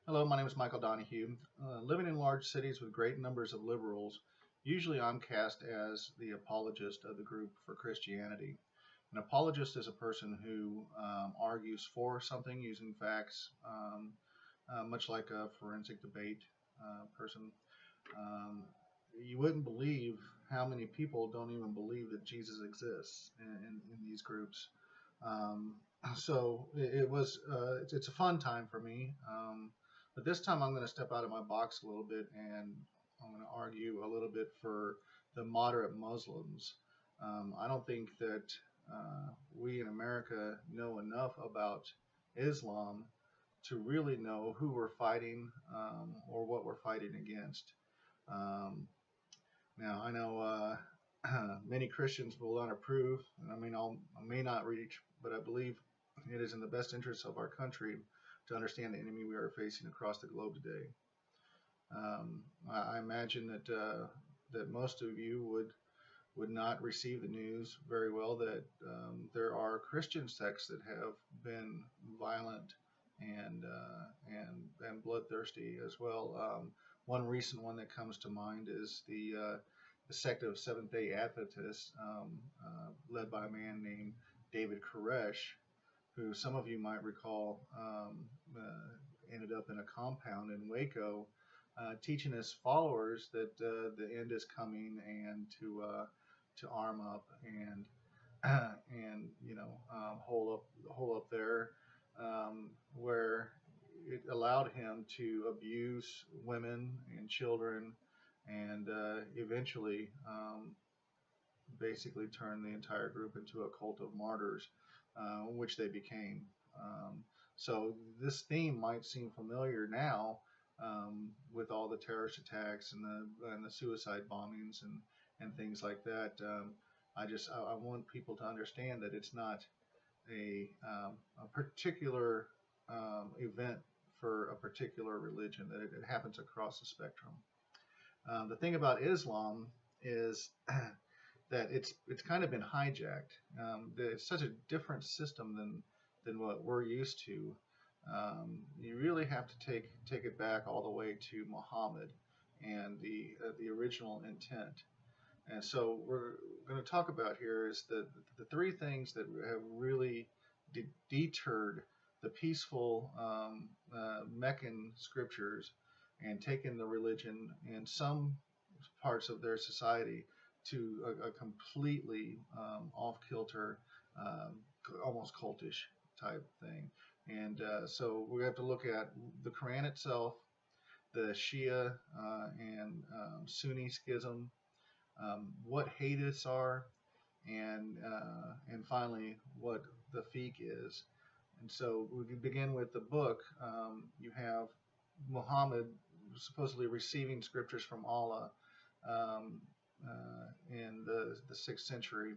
Hello, my name is Michael Donahue. Living in large cities with great numbers of liberals, usually I'm cast as the apologist of the group for Christianity. An apologist is a person who argues for something using facts, much like a forensic debate person. Um, you wouldn't believe how many people don't even believe that Jesus exists in these groups. Um, so it was it's a fun time for me. But this time I'm going to step out of my box a little bit and I'm going to argue a little bit for the moderate Muslims. I don't think that we in America know enough about Islam to really know who we're fighting or what we're fighting against. Um, Now, I know many Christians will not approve, and I may not reach, but I believe it is in the best interest of our country to understand the enemy we are facing across the globe today. I imagine that most of you would not receive the news very well that there are Christian sects that have been violent and bloodthirsty as well. One recent one that comes to mind is the sect of Seventh Day Adventists, led by a man named David Koresh, who some of you might recall ended up in a compound in Waco, teaching his followers that the end is coming and to arm up and hole up there, where it allowed him to abuse women and children and eventually basically turn the entire group into a cult of martyrs, which they became. So this theme might seem familiar now with all the terrorist attacks and the suicide bombings and things like that. I want people to understand that it's not a particular event for a particular religion, that it happens across the spectrum. The thing about Islam is that it's kind of been hijacked. It's such a different system than what we're used to. You really have to take it back all the way to Muhammad and the original intent. And so we're going to talk about here is the three things that have really deterred the peaceful Meccan scriptures and taken the religion in some parts of their society to a completely off kilter, almost cultish type thing. And so we have to look at the Quran itself, the Shia and Sunni schism, what hadiths are, and finally what the fiqh is. And so we can begin with the book. You have Muhammad supposedly receiving scriptures from Allah um, in the 6th century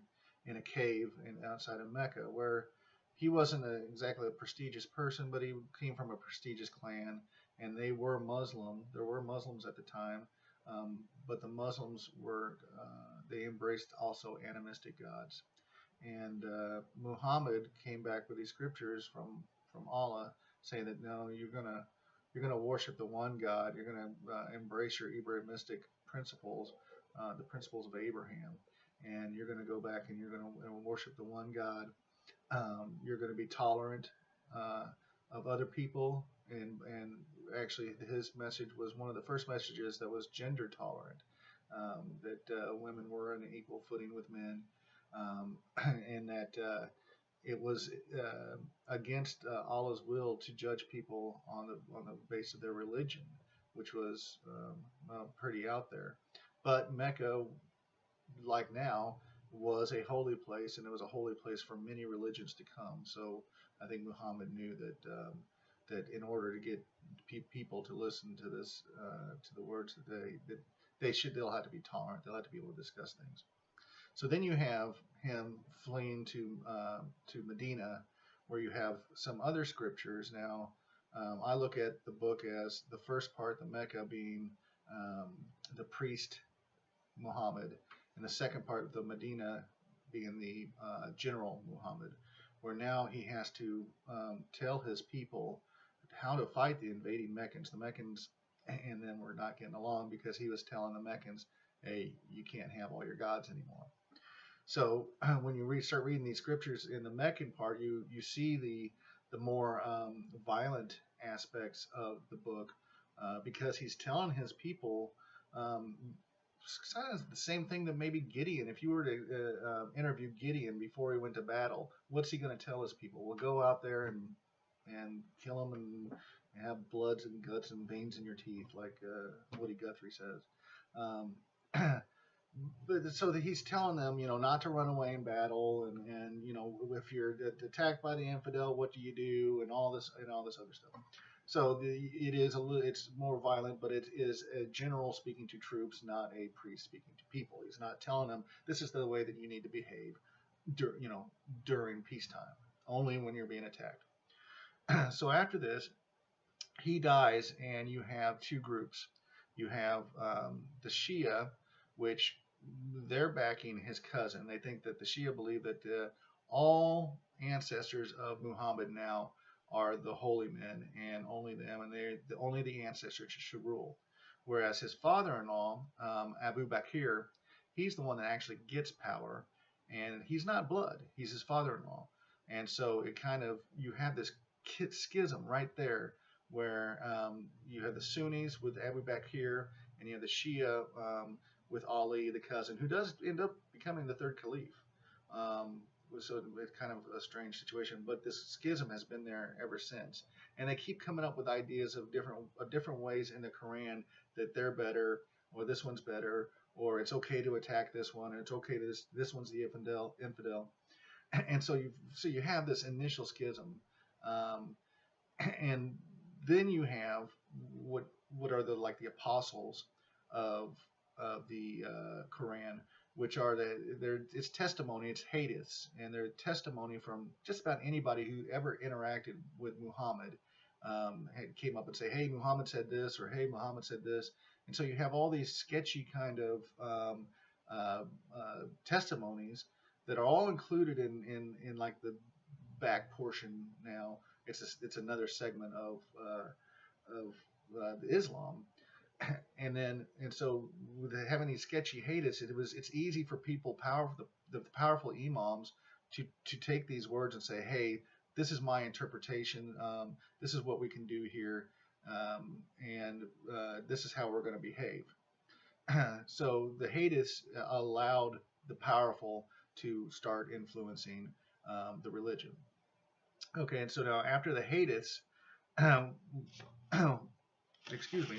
in a cave outside of Mecca, where he wasn't exactly a prestigious person, but he came from a prestigious clan, and they were Muslim. There were Muslims at the time, but the Muslims were they embraced also animistic gods. And Muhammad came back with these scriptures from Allah saying that no, you're gonna worship the one God. You're gonna embrace your Abrahamistic principles, the principles of Abraham, and you're gonna go back and you're gonna worship the one God. You're gonna be tolerant of other people, and actually his message was one of the first messages that was gender tolerant, that women were on an equal footing with men, and that it was against Allah's will to judge people on the basis of their religion, which was pretty out there. But Mecca, like now, was a holy place, and it was a holy place for many religions to come. So I think Muhammad knew that in order to get people to listen to this to the words that they'll have to be tolerant. They'll have to be able to discuss things. So then you have him fleeing to Medina, where you have some other scriptures. Now, I look at the book as the first part, the Mecca, being the priest Muhammad, and the second part, the Medina, being the general Muhammad, where now he has to tell his people how to fight the invading Meccans. The Meccans and them were not getting along because he was telling the Meccans, hey, you can't have all your gods anymore. So when you start reading these scriptures in the Meccan part, you see the more violent aspects of the book because he's telling his people um, kind of the same thing that maybe Gideon. If you were to interview Gideon before he went to battle, what's he going to tell his people? Well, go out there and kill them and have bloods and guts and veins in your teeth, like Woody Guthrie says. Um, but so that he's telling them, not to run away in battle, and if you're attacked by the infidel, what do you do, and all this other stuff. So it's more violent, but it is a general speaking to troops, not a priest speaking to people. He's not telling them this is the way that you need to behave, during peacetime, only when you're being attacked. So after this, he dies, and you have two groups. You have the Shia, which they're backing his cousin. They think that the Shia believe that all ancestors of Muhammad now are the holy men, and only them, and only the ancestors should rule. Whereas his father-in-law, Abu Bakr, he's the one that actually gets power, and he's not blood. He's his father-in-law, and so it kind of, you have this schism right there, where you have the Sunnis with Abu Bakr, and you have the Shia with Ali, the cousin, who does end up becoming the third caliph. So it's kind of a strange situation, but this schism has been there ever since, and they keep coming up with ideas of different ways in the Quran that they're better, or this one's better, or it's okay to attack this one, or it's okay to this one's the infidel, and so you have this initial schism, and then you have what are the apostles of the Quran, which are it's testimony, it's hadiths, and they're testimony from just about anybody who ever interacted with Muhammad. Came up and say, hey, Muhammad said this, or hey, Muhammad said this, and so you have all these sketchy kind of testimonies that are all included in like the back portion now. It's another segment of Islam, and so with having these sketchy hadiths, it's easy for people, the powerful imams, to take these words and say, hey, this is my interpretation, this is what we can do here, and this is how we're going to behave. So the hadiths allowed the powerful to start influencing the religion. Okay, and so now after the hadiths, excuse me,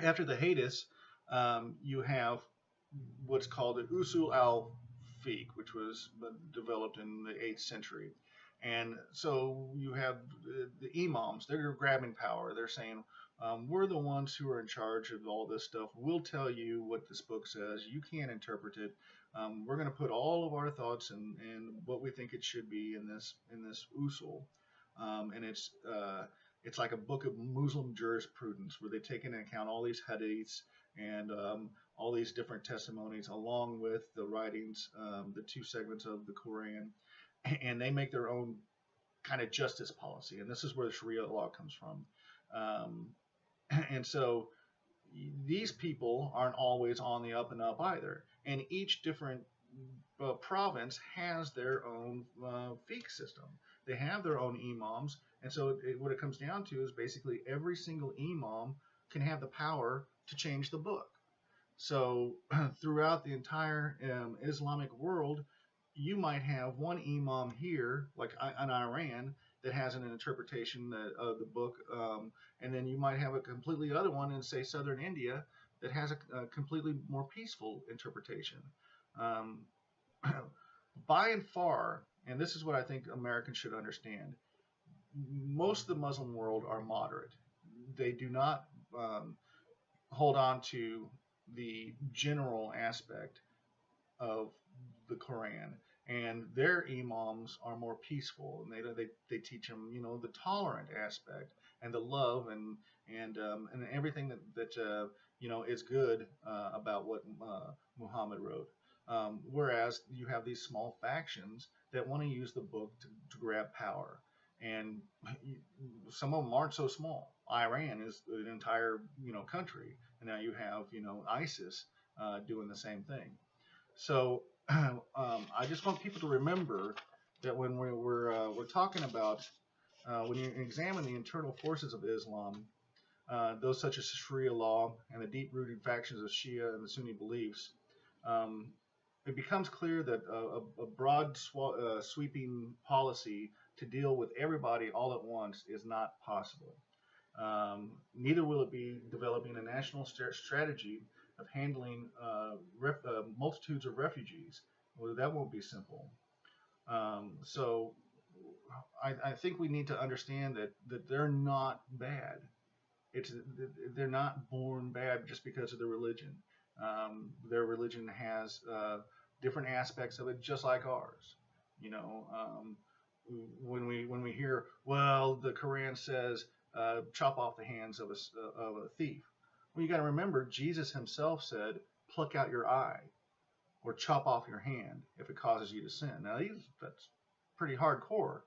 after the hadiths, you have what's called the Usul al-Fiqh, which was developed in the 8th century. And so you have the imams, they're grabbing power. They're saying, we're the ones who are in charge of all this stuff. We'll tell you what this book says. You can't interpret it. We're going to put all of our thoughts and what we think it should be in this usul, and it's like a book of Muslim jurisprudence where they take into account all these hadiths and all these different testimonies, along with the writings, the two segments of the Quran, and they make their own kind of justice policy. And this is where the Sharia law comes from. And so these people aren't always on the up and up either. And each different province has their own fiqh system. They have their own imams. And so what it comes down to is basically every single imam can have the power to change the book. So throughout the entire Islamic world, you might have one imam here, like in Iran, that has an interpretation of the book, and then you might have a completely other one in, say, southern India that has a completely more peaceful interpretation. By and far, and this is what I think Americans should understand, most of the Muslim world are moderate. They do not hold on to the general aspect of the Quran, and their imams are more peaceful, and they teach them, the tolerant aspect and the love and everything that is good about what Muhammad wrote. Whereas you have these small factions that want to use the book to grab power. and some of them aren't so small. Iran is an entire country, and now you have ISIS doing the same thing. So I just want people to remember that when we're talking about when you examine the internal forces of Islam, those such as Sharia law and the deep-rooted factions of Shia and the Sunni beliefs, um, it becomes clear that a broad, sweeping policy to deal with everybody all at once is not possible. Neither will it be developing a national strategy of handling multitudes of refugees. Well, that won't be simple. So I think we need to understand that they're not bad. It's they're not born bad just because of their religion. Their religion has different aspects of it, just like ours. You know, when we hear, well, the Quran says chop off the hands of a thief. Well, you got to remember, Jesus himself said, pluck out your eye or chop off your hand if it causes you to sin. Now, that's pretty hardcore.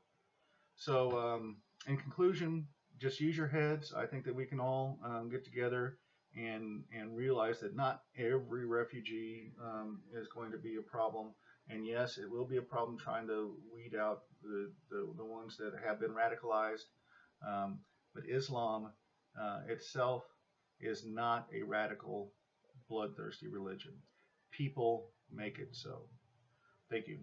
So, in conclusion, just use your heads. I think that we can all get together and realize that not every refugee is going to be a problem. And yes, it will be a problem trying to weed out the ones that have been radicalized. But Islam itself is not a radical, bloodthirsty religion. People make it so. Thank you.